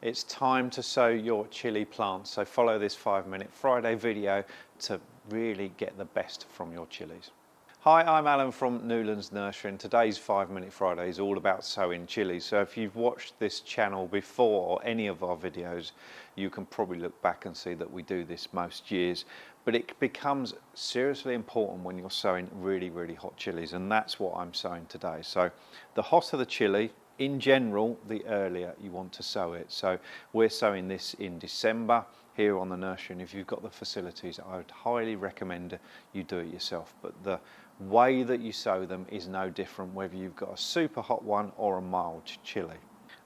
It's time to sow your chilli plants, so follow this 5-minute Friday video to really get the best from your chillies. Hi, I'm Alan from Newlands Nursery, and today's 5-minute Friday is all about sowing chillies. So if you've watched this channel before or any of our videos, you can probably look back and see that we do this most years. But it becomes seriously important when you're sowing really, really hot chillies, and that's what I'm sowing today. So the hotter the chilli, in general, the earlier you want to sow it. So we're sowing this in December here on the nursery, and if you've got the facilities, I would highly recommend you do it yourself. But the way that you sow them is no different whether you've got a super hot one or a mild chilli.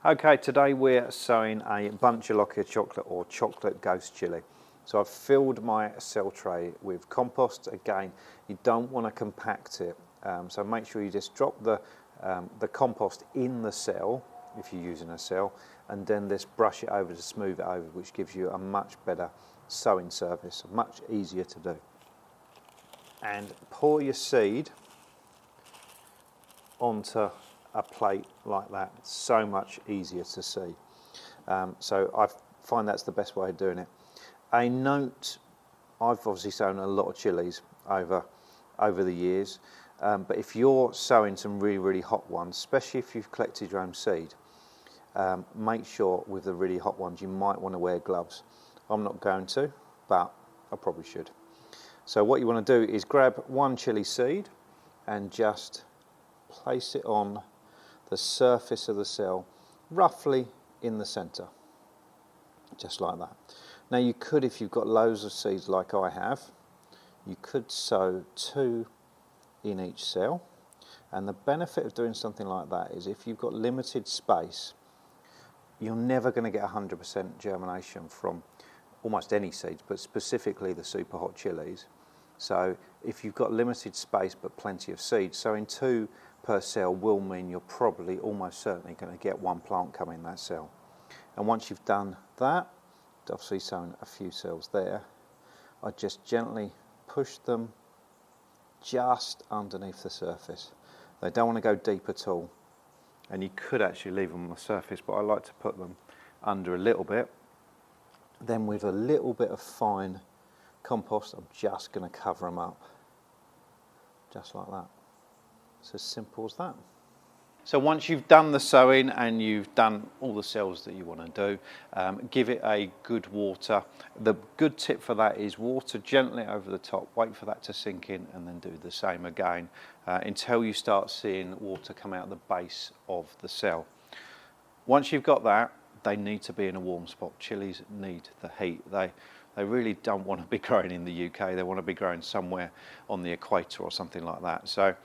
Okay, today we're sowing a bunch of Lockyer chocolate or chocolate ghost chilli. So I've filled my cell tray with compost. Again, you don't want to compact it, so make sure you just drop the compost in the cell if you're using a cell, and then just brush it over to smooth it over, which gives you a much better sowing surface, much easier to do. And pour your seed onto a plate like that. It's so much easier to see. So I find that's the best way of doing it. A note, I've obviously sown a lot of chillies over the years, but if you're sowing some really, really hot ones, especially if you've collected your own seed, make sure with the really hot ones you might want to wear gloves. I'm not going to, but I probably should. So what you want to do is grab one chilli seed and just place it on the surface of the cell, roughly in the centre, just like that. Now you could, if you've got loads of seeds like I have, you could sow 2 in each cell, and the benefit of doing something like that is if you've got limited space, you're never going to get 100% germination from almost any seeds, but specifically the super hot chillies. So if you've got limited space but plenty of seeds, sowing 2 per cell will mean you're probably almost certainly going to get 1 plant coming in that cell. And once you've done that, obviously sowing a few cells there, I just gently push them just underneath the surface. They don't want to go deep at all, and you could actually leave them on the surface, but I like to put them under a little bit. Then with a little bit of fine compost, I'm just going to cover them up, just like that. It's as simple as that. So once you've done the sowing and you've done all the cells that you want to do, give it a good water. The good tip for that is water gently over the top, wait for that to sink in, and then do the same again until you start seeing water come out the base of the cell. Once you've got that, they need to be in a warm spot. Chillies need the heat. They really don't want to be growing in the UK. They want to be growing somewhere on the equator or something like that. So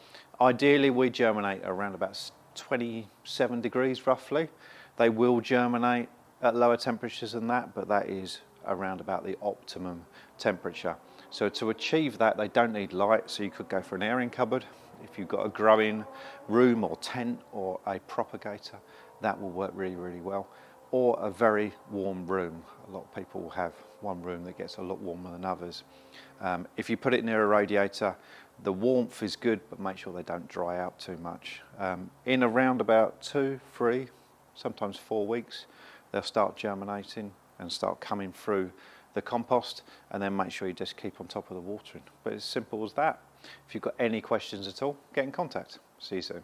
ideally we germinate around about 27 degrees roughly. They will germinate at lower temperatures than that, but that is around about the optimum temperature. So to achieve that, they don't need light, so you could go for an airing cupboard. If you've got a growing room or tent or a propagator, that will work really, really well. Or a very warm room. A lot of people will have one room that gets a lot warmer than others. If you put it near a radiator, the warmth is good, but make sure they don't dry out too much. In around about 2, 3, sometimes 4 weeks, they'll start germinating and start coming through the compost, and then make sure you just keep on top of the watering. But it's as simple as that. If you've got any questions at all, get in contact. See you soon.